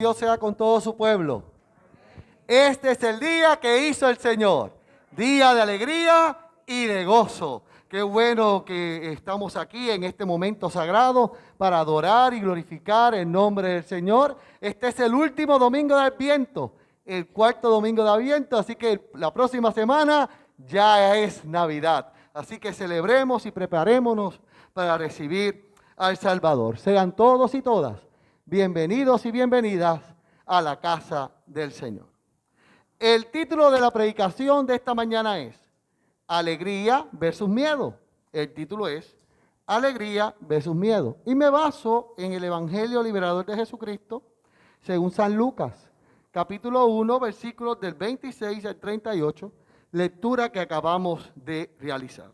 Dios sea con todo su pueblo. Este es el día que hizo el Señor, día de alegría y de gozo. Qué bueno que estamos aquí en este momento sagrado para adorar y glorificar el nombre del Señor. Este es el último domingo de Adviento, el cuarto domingo de Adviento, así que la próxima semana ya es Navidad. Así que celebremos y preparémonos para recibir al Salvador. Sean todos y todas bienvenidos y bienvenidas a la casa del Señor. El título de la predicación de esta mañana es Alegría versus Miedo. El título es Alegría versus Miedo. Y me baso en el Evangelio Liberador de Jesucristo, según San Lucas, capítulo 1, versículos del 26 al 38, lectura que acabamos de realizar.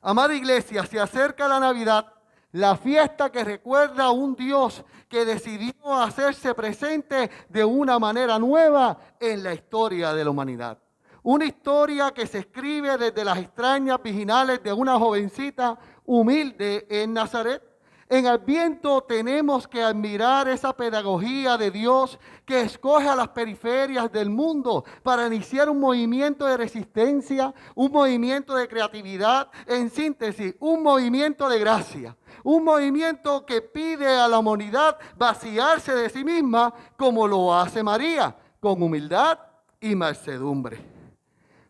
Amada iglesia, se acerca la Navidad, la fiesta que recuerda a un Dios que decidió hacerse presente de una manera nueva en la historia de la humanidad. Una historia que se escribe desde las extrañas virginales de una jovencita humilde en Nazaret. En Adviento tenemos que admirar esa pedagogía de Dios que escoge a las periferias del mundo para iniciar un movimiento de resistencia, un movimiento de creatividad, en síntesis, un movimiento de gracia. Un movimiento que pide a la humanidad vaciarse de sí misma como lo hace María, con humildad y mansedumbre.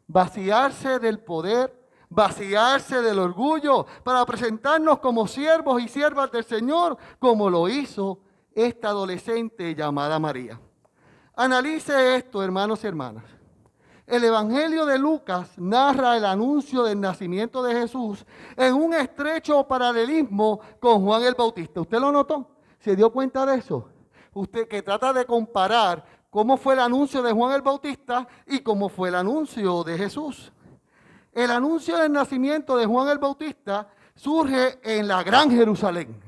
Vaciarse del poder, vaciarse del orgullo para presentarnos como siervos y siervas del Señor, como lo hizo esta adolescente llamada María. Analice esto, hermanos y hermanas. El Evangelio de Lucas narra el anuncio del nacimiento de Jesús en un estrecho paralelismo con Juan el Bautista. ¿Usted lo notó? ¿Se dio cuenta de eso? Usted que trata de comparar cómo fue el anuncio de Juan el Bautista y cómo fue el anuncio de Jesús. El anuncio del nacimiento de Juan el Bautista surge en la Gran Jerusalén,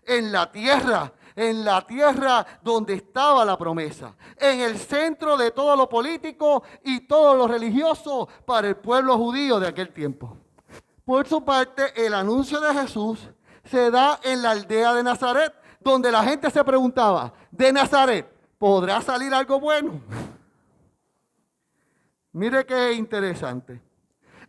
en la tierra donde estaba la promesa, en el centro de todo lo político y todo lo religioso para el pueblo judío de aquel tiempo. Por su parte, el anuncio de Jesús se da en la aldea de Nazaret, donde la gente se preguntaba, ¿de Nazaret podrá salir algo bueno? Mire qué interesante.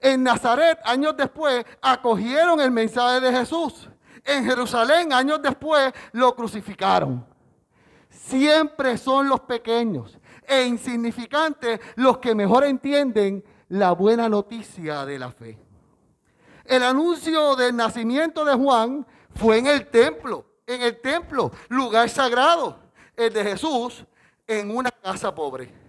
En Nazaret, años después, acogieron el mensaje de Jesús. En Jerusalén, años después, lo crucificaron. Siempre son los pequeños e insignificantes los que mejor entienden la buena noticia de la fe. El anuncio del nacimiento de Juan fue en el templo, lugar sagrado. El de Jesús, en una casa pobre.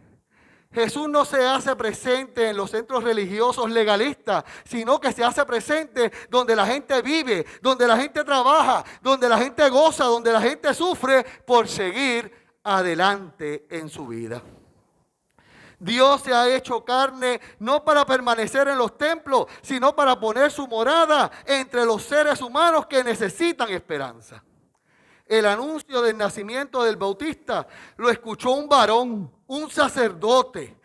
Jesús no se hace presente en los centros religiosos legalistas, sino que se hace presente donde la gente vive, donde la gente trabaja, donde la gente goza, donde la gente sufre por seguir adelante en su vida. Dios se ha hecho carne no para permanecer en los templos, sino para poner su morada entre los seres humanos que necesitan esperanza. El anuncio del nacimiento del Bautista lo escuchó un varón, un sacerdote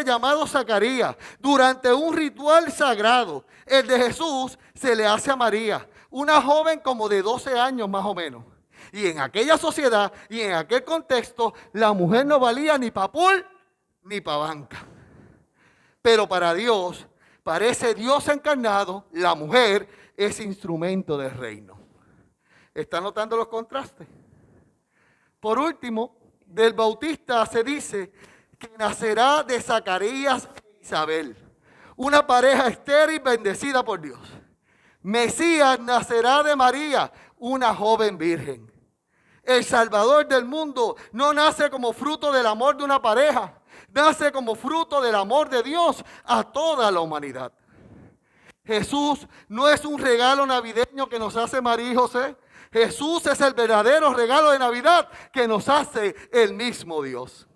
llamado Zacarías, durante un ritual sagrado. El de Jesús se le hace a María, una joven como de 12 años más o menos. Y en aquella sociedad y en aquel contexto, la mujer no valía ni pa' pool ni pa' banca. Pero para Dios, para ese Dios encarnado, la mujer es instrumento del reino. ¿Está notando los contrastes? Por último, del Bautista se dice que nacerá de Zacarías e Isabel, una pareja estéril bendecida por Dios. Mesías nacerá de María, una joven virgen. El Salvador del mundo no nace como fruto del amor de una pareja, nace como fruto del amor de Dios a toda la humanidad. Jesús no es un regalo navideño que nos hace María y José. Jesús es el verdadero regalo de Navidad que nos hace el mismo Dios.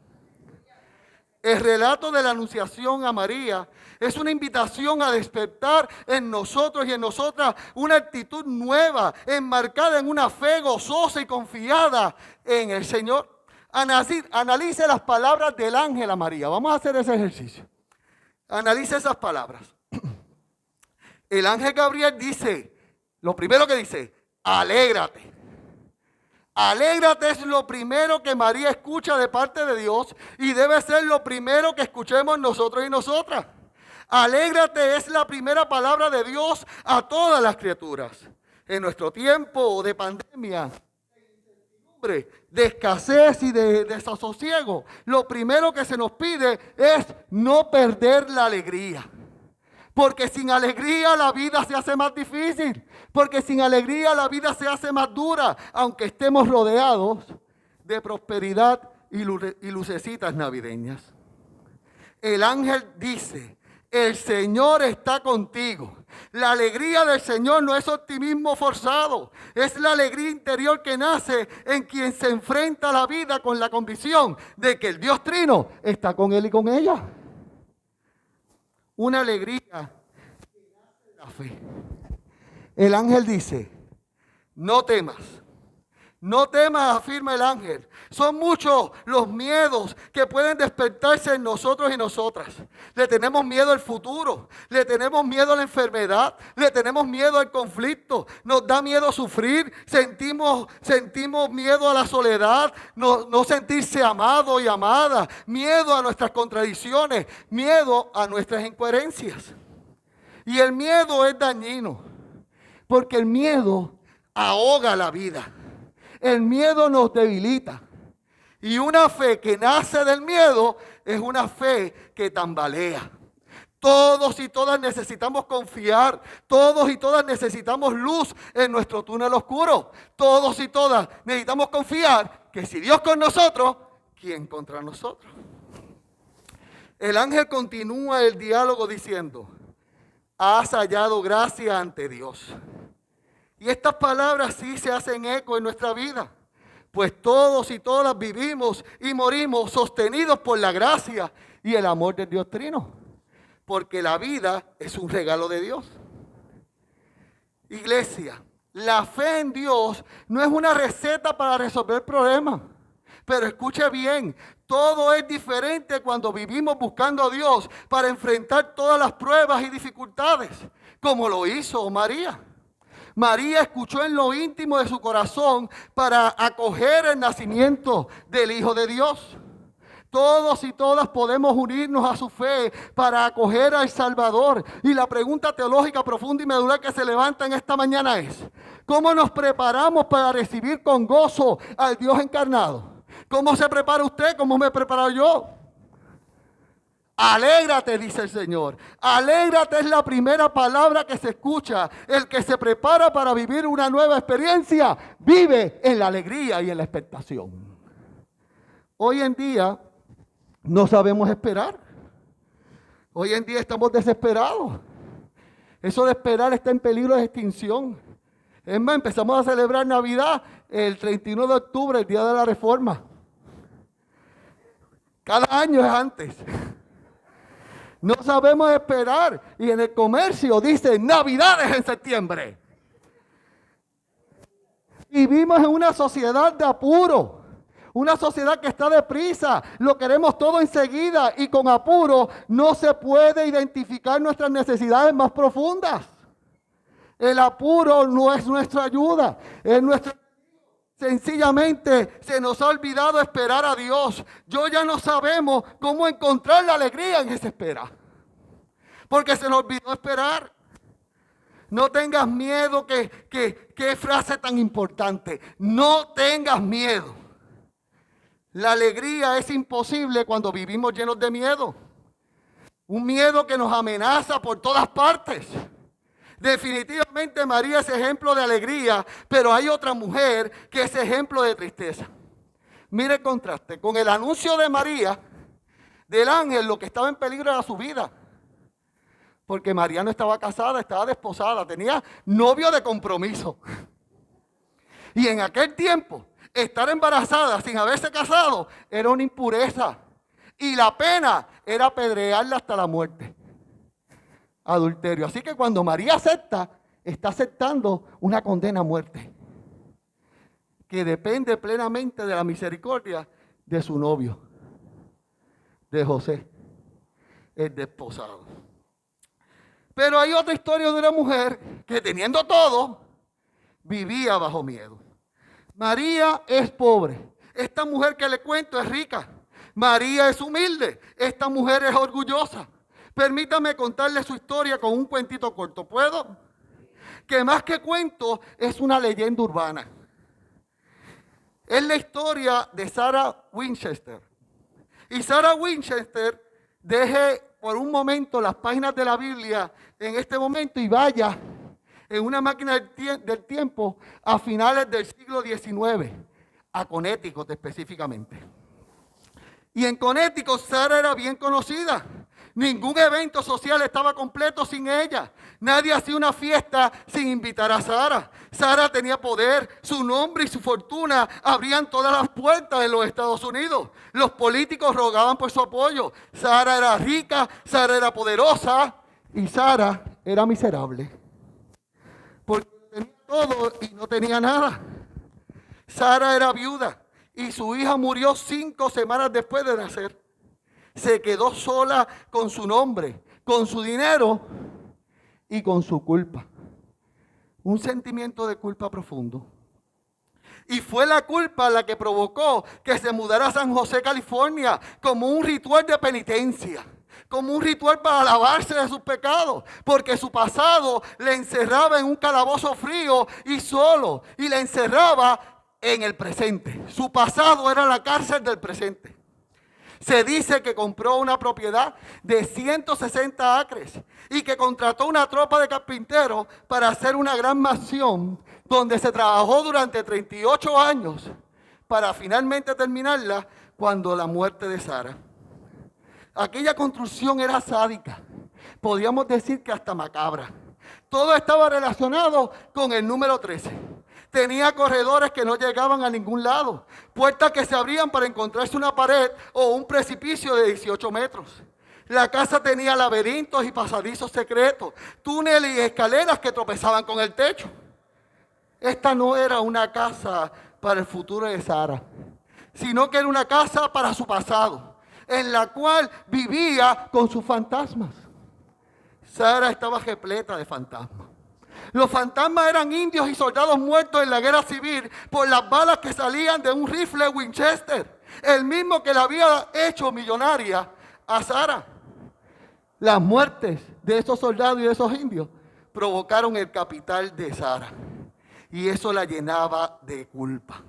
El relato de la anunciación a María es una invitación a despertar en nosotros y en nosotras una actitud nueva, enmarcada en una fe gozosa y confiada en el Señor. Analice las palabras del ángel a María. Vamos a hacer ese ejercicio. Analice esas palabras. El ángel Gabriel dice, lo primero que dice, alégrate. Alégrate es lo primero que María escucha de parte de Dios y debe ser lo primero que escuchemos nosotros y nosotras. Alégrate es la primera palabra de Dios a todas las criaturas. En nuestro tiempo de pandemia, de escasez y de desasosiego, lo primero que se nos pide es no perder la alegría. Porque sin alegría la vida se hace más difícil. Porque sin alegría la vida se hace más dura, aunque estemos rodeados de prosperidad y lucecitas navideñas. El ángel dice, el Señor está contigo. La alegría del Señor no es optimismo forzado, es la alegría interior que nace en quien se enfrenta a la vida con la convicción de que el Dios Trino está con él y con ella. Una alegría que nace de la fe. El ángel dice, no temas. No temas, afirma el ángel. Son muchos los miedos que pueden despertarse en nosotros y nosotras. Le tenemos miedo al futuro, le tenemos miedo a la enfermedad, le tenemos miedo al conflicto, nos da miedo sufrir, sentimos miedo a la soledad, no sentirse amado y amada, miedo a nuestras contradicciones, miedo a nuestras incoherencias. Y el miedo es dañino, porque el miedo ahoga la vida. El miedo nos debilita. Y una fe que nace del miedo es una fe que tambalea. Todos y todas necesitamos confiar. Todos y todas necesitamos luz en nuestro túnel oscuro. Todos y todas necesitamos confiar que si Dios con nosotros, ¿quién contra nosotros? El ángel continúa el diálogo diciendo, has hallado gracia ante Dios. Y estas palabras sí se hacen eco en nuestra vida, pues todos y todas vivimos y morimos sostenidos por la gracia y el amor del Dios Trino, porque la vida es un regalo de Dios. Iglesia, la fe en Dios no es una receta para resolver problemas, pero escuche bien, todo es diferente cuando vivimos buscando a Dios para enfrentar todas las pruebas y dificultades, como lo hizo María. María escuchó en lo íntimo de su corazón para acoger el nacimiento del Hijo de Dios. Todos y todas podemos unirnos a su fe para acoger al Salvador. Y la pregunta teológica profunda y medular que se levanta en esta mañana es, ¿cómo nos preparamos para recibir con gozo al Dios encarnado? ¿Cómo se prepara usted? ¿Cómo me preparo yo? Alégrate, dice el Señor. Alégrate es la primera palabra que se escucha. El que se prepara para vivir una nueva experiencia, vive en la alegría y en la expectación. Hoy en día no sabemos esperar. Hoy en día estamos desesperados. Eso de esperar está en peligro de extinción. Es más, empezamos a celebrar Navidad el 31 de octubre, el día de la Reforma. Cada año es antes. No sabemos esperar. Y en el comercio dice Navidades en septiembre. Vivimos en una sociedad de apuro. Una sociedad que está deprisa. Lo queremos todo enseguida. Y con apuro no se puede identificar nuestras necesidades más profundas. El apuro no es nuestra ayuda. Es nuestra... Sencillamente se nos ha olvidado esperar a Dios. Ya no sabemos cómo encontrar la alegría en esa espera. Porque se nos olvidó esperar. No tengas miedo, qué frase tan importante. No tengas miedo. La alegría es imposible cuando vivimos llenos de miedo. Un miedo que nos amenaza por todas partes. Definitivamente María es ejemplo de alegría, pero hay otra mujer que es ejemplo de tristeza. Mire el contraste. Con el anuncio de María, del ángel, lo que estaba en peligro era su vida. Porque María no estaba casada, estaba desposada, tenía novio de compromiso. Y en aquel tiempo, estar embarazada sin haberse casado era una impureza. Y la pena era apedrearla hasta la muerte. Adulterio. Así que cuando María acepta, está aceptando una condena a muerte. Que depende plenamente de la misericordia de su novio, de José, el desposado. Pero hay otra historia de una mujer que teniendo todo, vivía bajo miedo. María es pobre. Esta mujer que le cuento es rica. María es humilde. Esta mujer es orgullosa. Permítame contarle su historia con un cuentito corto. ¿Puedo? Que más que cuento es una leyenda urbana. Es la historia de Sarah Winchester. Y Sarah Winchester, deje por un momento las páginas de la Biblia en este momento y vaya en una máquina del tiempo a finales del siglo XIX, a Connecticut específicamente. Y en Connecticut Sarah era bien conocida. Ningún evento social estaba completo sin ella. Nadie hacía una fiesta sin invitar a Sarah. Sarah tenía poder, su nombre y su fortuna abrían todas las puertas en los Estados Unidos. Los políticos rogaban por su apoyo. Sarah era rica, Sarah era poderosa y Sarah era miserable. Porque tenía todo y no tenía nada. Sarah era viuda y su hija murió 5 semanas después de nacer. Se quedó sola con su nombre, con su dinero y con su culpa. Un sentimiento de culpa profundo. Y fue la culpa la que provocó que se mudara a San José, California, como un ritual de penitencia, como un ritual para lavarse de sus pecados, porque su pasado le encerraba en un calabozo frío y solo, y le encerraba en el presente. Su pasado era la cárcel del presente. Se dice que compró una propiedad de 160 acres y que contrató una tropa de carpinteros para hacer una gran mansión donde se trabajó durante 38 años para finalmente terminarla cuando la muerte de Sarah. Aquella construcción era sádica, podríamos decir que hasta macabra. Todo estaba relacionado con el número 13. Tenía corredores que no llegaban a ningún lado, puertas que se abrían para encontrarse una pared o un precipicio de 18 metros. La casa tenía laberintos y pasadizos secretos, túneles y escaleras que tropezaban con el techo. Esta no era una casa para el futuro de Sarah, sino que era una casa para su pasado, en la cual vivía con sus fantasmas. Sarah estaba repleta de fantasmas. Los fantasmas eran indios y soldados muertos en la guerra civil por las balas que salían de un rifle Winchester, el mismo que le había hecho millonaria a Sarah. Las muertes de esos soldados y de esos indios provocaron el capital de Sarah y eso la llenaba de culpa.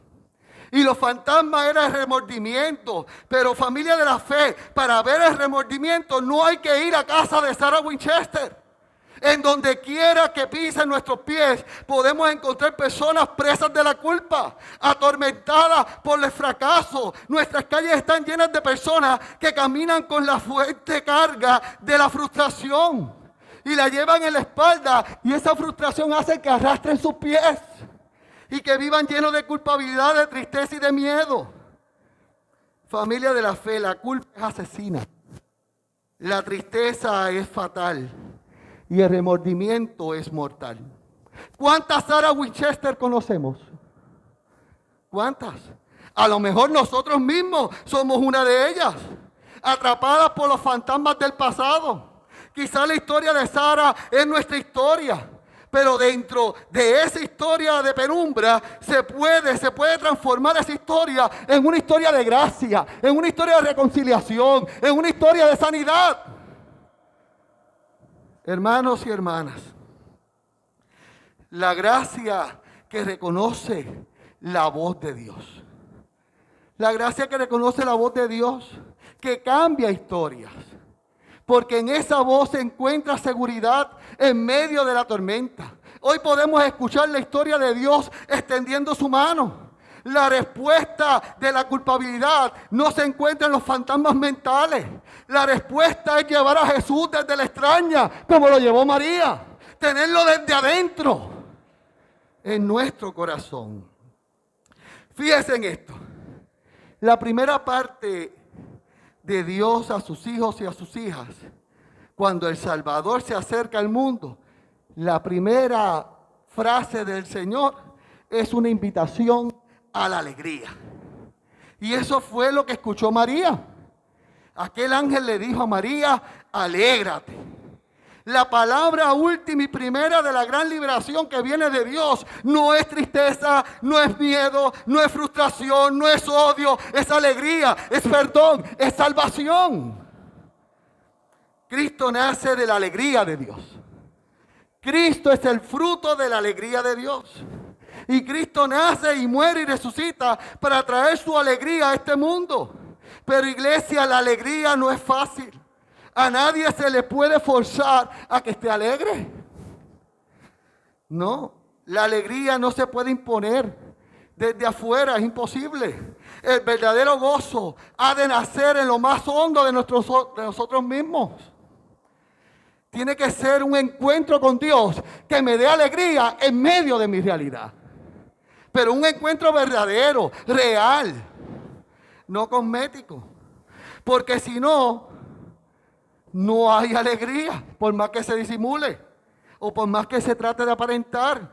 Y los fantasmas eran el remordimiento. Pero familia de la fe, para ver el remordimiento no hay que ir a casa de Sarah Winchester. En donde quiera que pisen nuestros pies, podemos encontrar personas presas de la culpa, atormentadas por el fracaso. Nuestras calles están llenas de personas que caminan con la fuerte carga de la frustración y la llevan en la espalda. Y esa frustración hace que arrastren sus pies y que vivan llenos de culpabilidad, de tristeza y de miedo. Familia de la fe, la culpa es asesina. La tristeza es fatal. Y el remordimiento es mortal. ¿Cuántas Sarah Winchester conocemos? ¿Cuántas? A lo mejor nosotros mismos somos una de ellas, atrapadas por los fantasmas del pasado. Quizá la historia de Sarah es nuestra historia, pero dentro de esa historia de penumbra se puede transformar esa historia en una historia de gracia, en una historia de reconciliación, en una historia de sanidad. Hermanos y hermanas, la gracia que reconoce la voz de Dios. La gracia que reconoce la voz de Dios, que cambia historias. Porque en esa voz se encuentra seguridad en medio de la tormenta. Hoy podemos escuchar la historia de Dios extendiendo su mano. La respuesta de la culpabilidad no se encuentra en los fantasmas mentales. La respuesta es llevar a Jesús desde la extraña, como lo llevó María. Tenerlo desde adentro, en nuestro corazón. Fíjense en esto. La primera parte de Dios a sus hijos y a sus hijas, cuando el Salvador se acerca al mundo, la primera frase del Señor es una invitación a la alegría. Y eso fue lo que escuchó María. Aquel ángel le dijo a María, alégrate. La palabra última y primera de la gran liberación que viene de Dios no es tristeza, no es miedo, no es frustración, no es odio, es alegría, es perdón, es salvación. Cristo nace de la alegría de Dios. Cristo es el fruto de la alegría de Dios. Y Cristo nace y muere y resucita para traer su alegría a este mundo. Pero iglesia, la alegría no es fácil. A nadie se le puede forzar a que esté alegre. No, la alegría no se puede imponer desde afuera, es imposible. El verdadero gozo ha de nacer en lo más hondo de nosotros mismos. Tiene que ser un encuentro con Dios que me dé alegría en medio de mi realidad. Pero un encuentro verdadero, real, no cosmético. Porque si no, no hay alegría, por más que se disimule o por más que se trate de aparentar.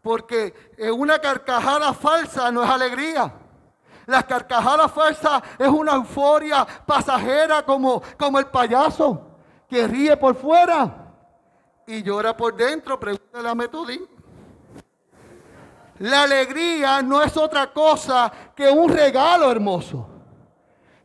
Porque una carcajada falsa no es alegría. La carcajada falsa es una euforia pasajera como el payaso que ríe por fuera y llora por dentro. Pregúntale a Metudín. La alegría no es otra cosa que un regalo hermoso.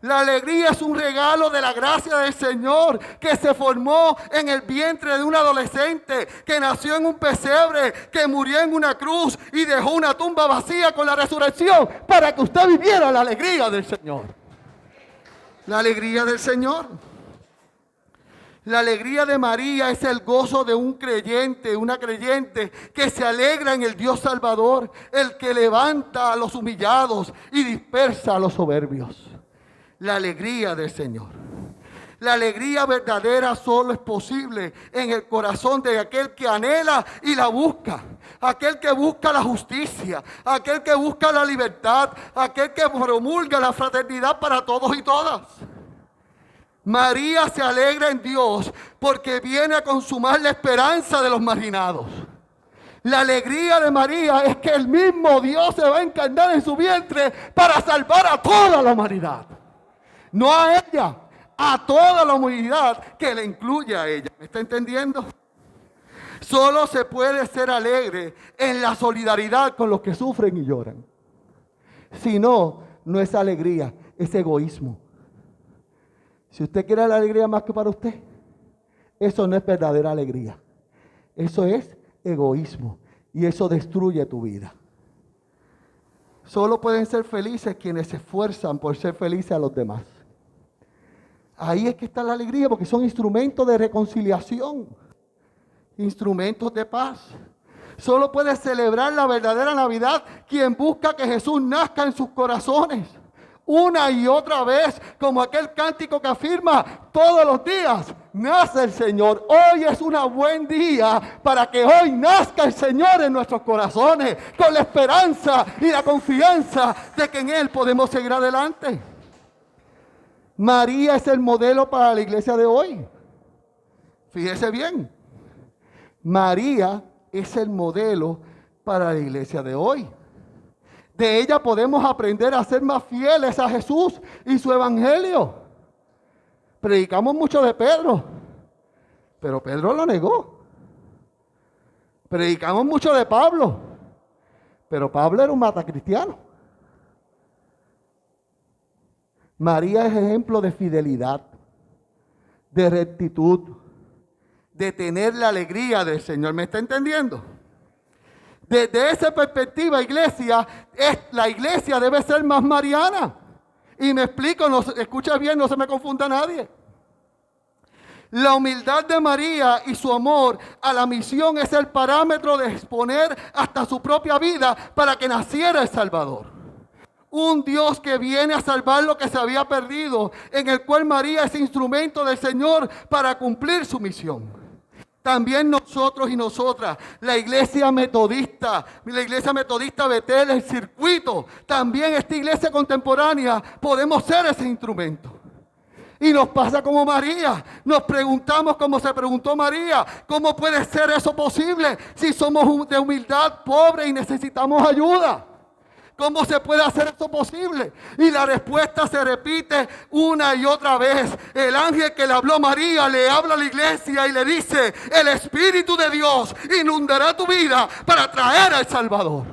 La alegría es un regalo de la gracia del Señor que se formó en el vientre de un adolescente, que nació en un pesebre, que murió en una cruz y dejó una tumba vacía con la resurrección para que usted viviera la alegría del Señor. La alegría del Señor. La alegría de María es el gozo de un creyente, una creyente que se alegra en el Dios Salvador, el que levanta a los humillados y dispersa a los soberbios. La alegría del Señor. La alegría verdadera solo es posible en el corazón de aquel que anhela y la busca. Aquel que busca la justicia, aquel que busca la libertad, aquel que promulga la fraternidad para todos y todas. María se alegra en Dios porque viene a consumar la esperanza de los marginados. La alegría de María es que el mismo Dios se va a encarnar en su vientre para salvar a toda la humanidad. No a ella, a toda la humanidad que le incluye a ella. ¿Me está entendiendo? Solo se puede ser alegre en la solidaridad con los que sufren y lloran. Si no, no es alegría, es egoísmo. Si usted quiere la alegría más que para usted, eso no es verdadera alegría. Eso es egoísmo y eso destruye tu vida. Solo pueden ser felices quienes se esfuerzan por ser felices a los demás. Ahí es que está la alegría, porque son instrumentos de reconciliación, instrumentos de paz. Solo puede celebrar la verdadera Navidad quien busca que Jesús nazca en sus corazones. Una y otra vez, como aquel cántico que afirma todos los días, nace el Señor. Hoy es un buen día para que hoy nazca el Señor en nuestros corazones, con la esperanza y la confianza de que en Él podemos seguir adelante. María es el modelo para la iglesia de hoy. Fíjese bien, María es el modelo para la iglesia de hoy. De ella podemos aprender a ser más fieles a Jesús y su evangelio. Predicamos mucho de Pedro, pero Pedro lo negó. Predicamos mucho de Pablo, pero Pablo era un matacristiano. María es ejemplo de fidelidad, de rectitud, de tener la alegría del Señor. ¿Me está entendiendo? Desde esa perspectiva, iglesia, la iglesia debe ser más mariana. Y me explico, escucha bien, no se me confunda nadie. La humildad de María y su amor a la misión es el parámetro de exponer hasta su propia vida para que naciera el Salvador. Un Dios que viene a salvar lo que se había perdido, en el cual María es instrumento del Señor para cumplir su misión. También nosotros y nosotras, la iglesia metodista Betel, el circuito, también esta iglesia contemporánea, podemos ser ese instrumento. Y nos pasa como María, nos preguntamos como se preguntó María, ¿cómo puede ser eso posible si somos de humildad, pobre y necesitamos ayuda? ¿Cómo se puede hacer eso posible? Y la respuesta se repite una y otra vez. El ángel que le habló a María le habla a la iglesia y le dice: el Espíritu de Dios inundará tu vida para traer al Salvador.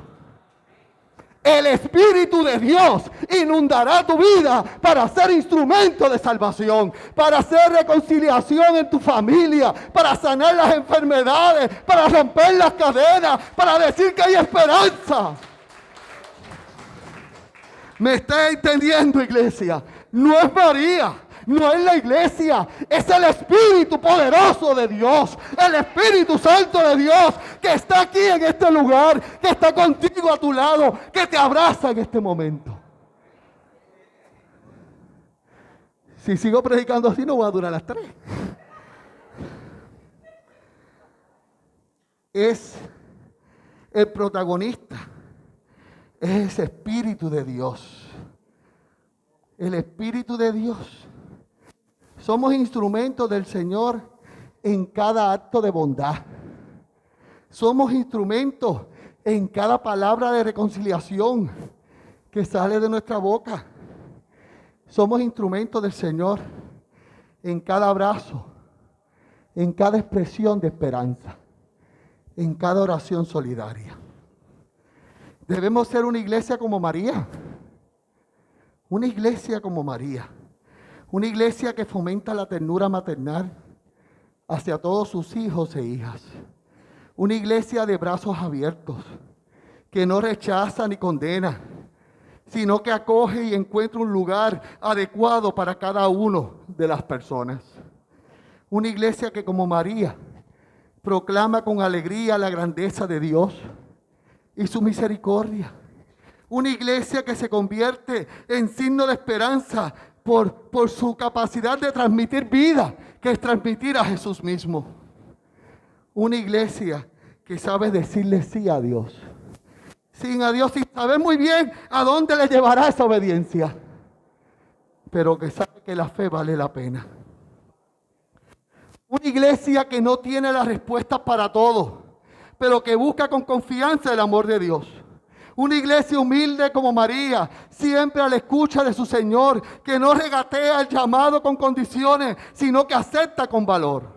El Espíritu de Dios inundará tu vida para ser instrumento de salvación, para hacer reconciliación en tu familia, para sanar las enfermedades, para romper las cadenas, para decir que hay esperanza. ¿Me está entendiendo, iglesia? No es María, no es la iglesia, es el Espíritu poderoso de Dios, el Espíritu Santo de Dios que está aquí en este lugar, que está contigo a tu lado, que te abraza en este momento. Si sigo predicando así no voy a durar las 3. Es el protagonista. Es ese Espíritu de Dios. El Espíritu de Dios. Somos instrumentos del Señor en cada acto de bondad. Somos instrumentos en cada palabra de reconciliación que sale de nuestra boca. Somos instrumentos del Señor en cada abrazo, en cada expresión de esperanza, en cada oración solidaria. Debemos ser una iglesia como María. Una iglesia como María. Una iglesia que fomenta la ternura maternal hacia todos sus hijos e hijas. Una iglesia de brazos abiertos, que no rechaza ni condena, sino que acoge y encuentra un lugar adecuado para cada uno de las personas. Una iglesia que como María proclama con alegría la grandeza de Dios y su misericordia. Una iglesia que se convierte en signo de esperanza por su capacidad de transmitir vida, que es transmitir a Jesús mismo. Una iglesia que sabe decirle sí a Dios. Sin a Dios, y sabe muy bien a dónde le llevará esa obediencia, pero que sabe que la fe vale la pena. Una iglesia que no tiene las respuestas para todo, pero que busca con confianza el amor de Dios. Una iglesia humilde como María, siempre a la escucha de su Señor, que no regatea el llamado con condiciones, sino que acepta con valor.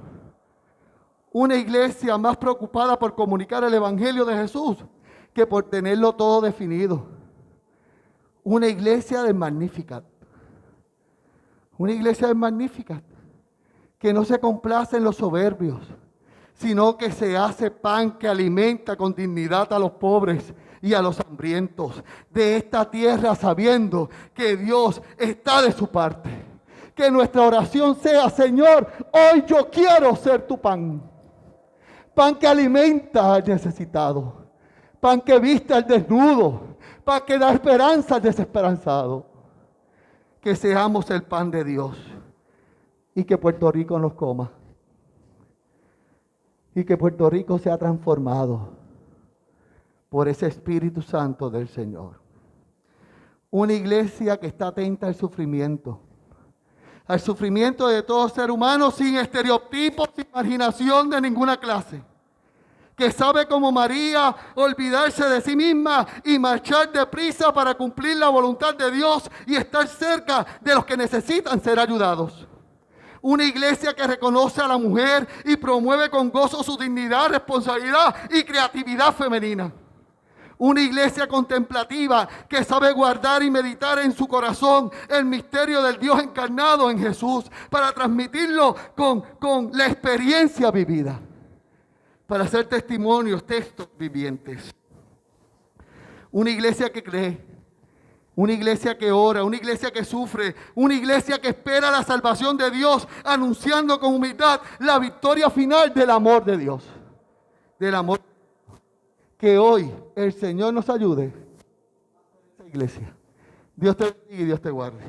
Una iglesia más preocupada por comunicar el Evangelio de Jesús que por tenerlo todo definido. Una iglesia de Magnificat. Una iglesia de Magnificat, que no se complace en los soberbios, sino que se hace pan que alimenta con dignidad a los pobres y a los hambrientos de esta tierra, sabiendo que Dios está de su parte. Que nuestra oración sea: Señor, hoy yo quiero ser tu pan. Pan que alimenta al necesitado. Pan que viste al desnudo. Pan que da esperanza al desesperanzado. Que seamos el pan de Dios y que Puerto Rico nos coma. Y que Puerto Rico sea transformado por ese Espíritu Santo del Señor. Una iglesia que está atenta al sufrimiento de todo ser humano, sin estereotipos, sin marginación de ninguna clase. Que sabe como María olvidarse de sí misma y marchar deprisa para cumplir la voluntad de Dios y estar cerca de los que necesitan ser ayudados. Una iglesia que reconoce a la mujer y promueve con gozo su dignidad, responsabilidad y creatividad femenina. Una iglesia contemplativa que sabe guardar y meditar en su corazón el misterio del Dios encarnado en Jesús para transmitirlo con la experiencia vivida. Para hacer testimonios, textos vivientes. Una iglesia que cree. Una iglesia que ora, una iglesia que sufre, una iglesia que espera la salvación de Dios, anunciando con humildad la victoria final del amor de Dios. Del amor. Que hoy el Señor nos ayude. Esa iglesia. Dios te bendiga y Dios te guarde.